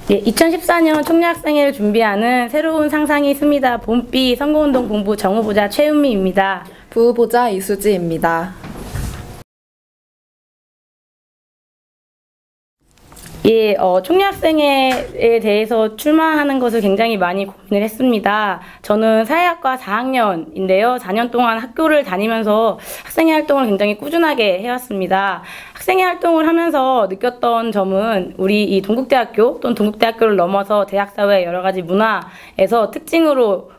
예, 2014년 총리학생회를 준비하는 새로운 상상이 있습니다. 봄비 선거운동 본부 정후보자 최은미입니다. 부후보자 이수지입니다. 예, 총리학생회에 대해서 출마하는 것을 굉장히 많이 고민을 했습니다. 저는 사회학과 4학년인데요. 4년 동안 학교를 다니면서 학생회 활동을 굉장히 꾸준하게 해왔습니다. 학생회 활동을 하면서 느꼈던 점은 우리 이 동국대학교 또는 동국대학교를 넘어서 대학사회 여러 가지 문화에서 특징으로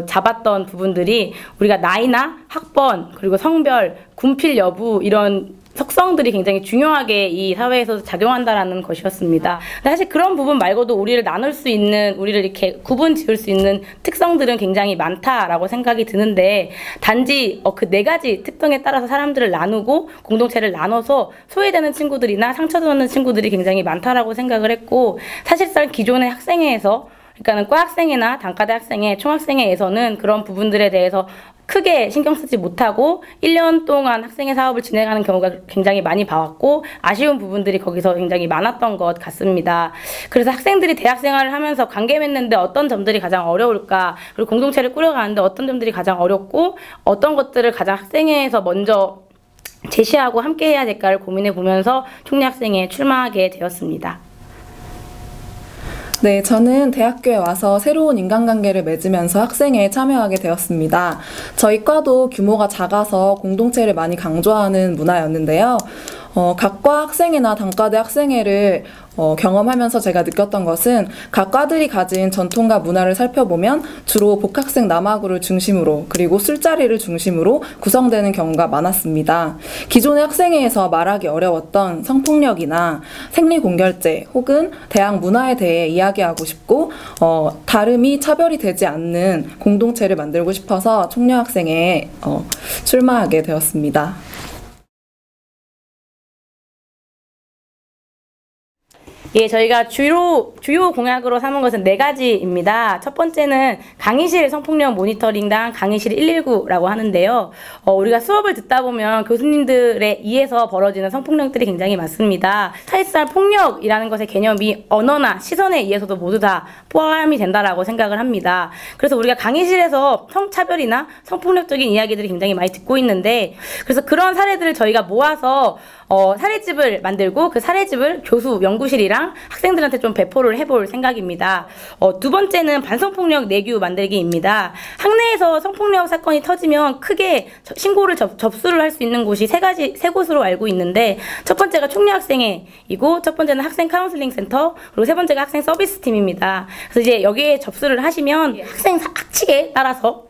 잡았던 부분들이 우리가 나이나 학번 그리고 성별, 군필 여부 이런 속성들이 굉장히 중요하게 이 사회에서 작용한다라는 것이었습니다. 근데 사실 그런 부분 말고도 우리를 나눌 수 있는, 우리를 이렇게 구분 지을 수 있는 특성들은 굉장히 많다라고 생각이 드는데, 단지 그 네 가지 특성에 따라서 사람들을 나누고 공동체를 나눠서 소외되는 친구들이나 상처받는 친구들이 굉장히 많다라고 생각을 했고, 사실상 기존의 학생회에서, 그러니까는 과학생회나 단과대 학생회, 총학생회에서는 그런 부분들에 대해서 크게 신경 쓰지 못하고 1년 동안 학생회 사업을 진행하는 경우가 굉장히 많이 봐왔고, 아쉬운 부분들이 거기서 굉장히 많았던 것 같습니다. 그래서 학생들이 대학 생활을 하면서 관계 맺는데 어떤 점들이 가장 어려울까, 그리고 공동체를 꾸려가는데 어떤 점들이 가장 어렵고, 어떤 것들을 가장 학생회에서 먼저 제시하고 함께 해야 될까를 고민해 보면서 총리학생회에 출마하게 되었습니다. 네, 저는 대학교에 와서 새로운 인간관계를 맺으면서 학생회에 참여하게 되었습니다. 저희 과도 규모가 작아서 공동체를 많이 강조하는 문화였는데요. 각과 학생회나 단과대 학생회를 경험하면서 제가 느꼈던 것은 각 과들이 가진 전통과 문화를 살펴보면 주로 복학생 남학우를 중심으로, 그리고 술자리를 중심으로 구성되는 경우가 많았습니다. 기존의 학생회에서 말하기 어려웠던 성폭력이나 생리공결제 혹은 대학 문화에 대해 이야기하고 싶고, 다름이 차별이 되지 않는 공동체를 만들고 싶어서 총려학생회에 출마하게 되었습니다. 예, 저희가 주요 공약으로 삼은 것은 4가지입니다. 첫 번째는 강의실 성폭력 모니터링단 강의실 119라고 하는데요. 우리가 수업을 듣다 보면 교수님들의 이에서 벌어지는 성폭력들이 굉장히 많습니다. 사실상 폭력이라는 것의 개념이 언어나 시선에 의해서도 모두 다 포함이 된다라고 생각을 합니다. 그래서 우리가 강의실에서 성차별이나 성폭력적인 이야기들이 굉장히 많이 듣고 있는데, 그래서 그런 사례들을 저희가 모아서 사례집을 만들고 그 사례집을 교수 연구실이랑 학생들한테 좀 배포를 해볼 생각입니다. 두 번째는 반성폭력 내규 만들기입니다. 학내에서 성폭력 사건이 터지면 크게 신고를 접수를 할 수 있는 곳이 세 곳으로 알고 있는데, 첫 번째가 총리학생회이고, 첫 번째는 학생 카운슬링 센터, 그리고 세 번째가 학생 서비스 팀입니다. 그래서 이제 여기에 접수를 하시면 학생 학칙에 따라서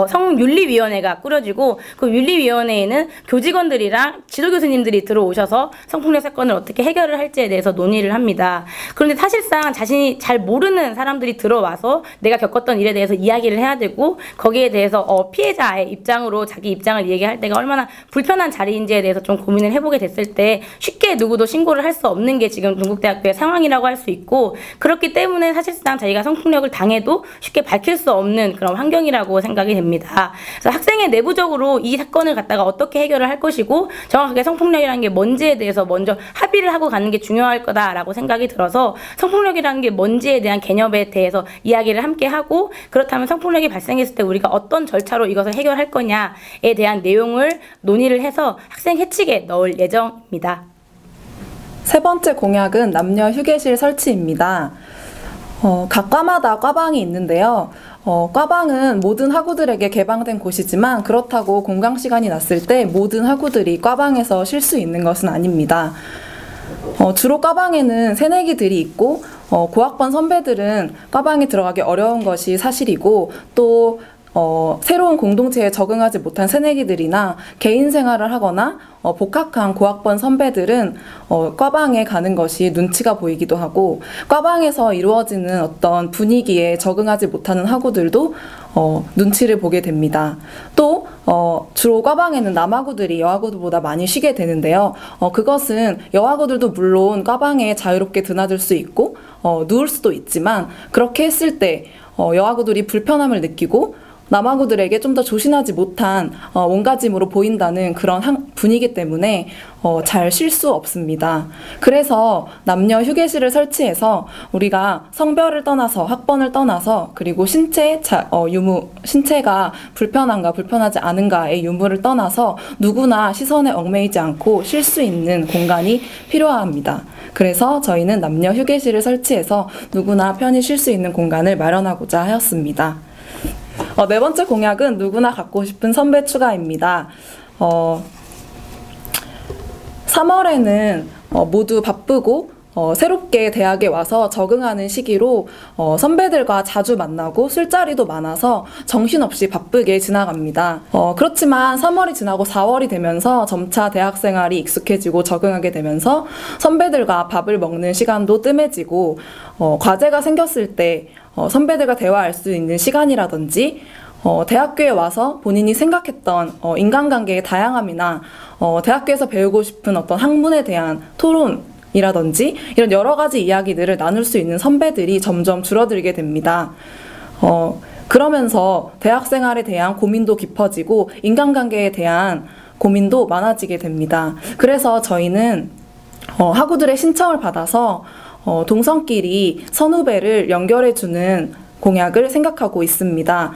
성윤리위원회가 꾸려지고, 그 윤리위원회에는 교직원들이랑 지도교수님들이 들어오셔서 성폭력 사건을 어떻게 해결을 할지에 대해서 논의를 합니다. 그런데 사실상 자신이 잘 모르는 사람들이 들어와서 내가 겪었던 일에 대해서 이야기를 해야 되고, 거기에 대해서 피해자의 입장으로 자기 입장을 얘기할 때가 얼마나 불편한 자리인지에 대해서 좀 고민을 해보게 됐을 때 쉽게 누구도 신고를 할 수 없는 게 지금 동국대학교의 상황이라고 할 수 있고, 그렇기 때문에 사실상 자기가 성폭력을 당해도 쉽게 밝힐 수 없는 그런 환경이라고 생각이 됩니다. 그래서 학생회 내부적으로 이 사건을 갖다가 어떻게 해결을 할 것이고, 정확하게 성폭력이라는 게 뭔지에 대해서 먼저 합의를 하고 가는 게 중요할 거다라고 생각이 들어서, 성폭력이라는 게 뭔지에 대한 개념에 대해서 이야기를 함께 하고, 그렇다면 성폭력이 발생했을 때 우리가 어떤 절차로 이것을 해결할 거냐에 대한 내용을 논의를 해서 학생 회칙에 넣을 예정입니다. 세 번째 공약은 남녀 휴게실 설치입니다. 각 과마다 과방이 있는데요. 과방은 모든 학우들에게 개방된 곳이지만, 그렇다고 공강 시간이 났을 때 모든 학우들이 과방에서 쉴 수 있는 것은 아닙니다. 주로 과방에는 새내기들이 있고, 고학번 선배들은 과방에 들어가기 어려운 것이 사실이고, 또 새로운 공동체에 적응하지 못한 새내기들이나 개인 생활을 하거나 복학한 고학번 선배들은 과방에 가는 것이 눈치가 보이기도 하고, 과방에서 이루어지는 어떤 분위기에 적응하지 못하는 학우들도 눈치를 보게 됩니다. 또 주로 과방에는 남학우들이 여학우들보다 많이 쉬게 되는데요. 그것은 여학우들도 물론 과방에 자유롭게 드나들 수 있고 누울 수도 있지만, 그렇게 했을 때 여학우들이 불편함을 느끼고 남학우들에게 좀 더 조신하지 못한 몸가짐으로 보인다는 그런 분위기 때문에 잘 쉴 수 없습니다. 그래서 남녀 휴게실을 설치해서 우리가 성별을 떠나서 학번을 떠나서 그리고 신체가 불편한가 불편하지 않은가의 유무를 떠나서 누구나 시선에 얽매이지 않고 쉴 수 있는 공간이 필요합니다. 그래서 저희는 남녀 휴게실을 설치해서 누구나 편히 쉴 수 있는 공간을 마련하고자 하였습니다. 네 번째 공약은 누구나 갖고 싶은 선배 추가입니다. 3월에는 모두 바쁘고 새롭게 대학에 와서 적응하는 시기로 선배들과 자주 만나고 술자리도 많아서 정신없이 바쁘게 지나갑니다. 그렇지만 3월이 지나고 4월이 되면서 점차 대학 생활이 익숙해지고 적응하게 되면서 선배들과 밥을 먹는 시간도 뜸해지고 과제가 생겼을 때 선배들과 대화할 수 있는 시간이라든지 대학교에 와서 본인이 생각했던 인간관계의 다양함이나 대학교에서 배우고 싶은 어떤 학문에 대한 토론이라든지 이런 여러 가지 이야기들을 나눌 수 있는 선배들이 점점 줄어들게 됩니다. 그러면서 대학 생활에 대한 고민도 깊어지고 인간관계에 대한 고민도 많아지게 됩니다. 그래서 저희는 학우들의 신청을 받아서 동성끼리 선후배를 연결해주는 공약을 생각하고 있습니다.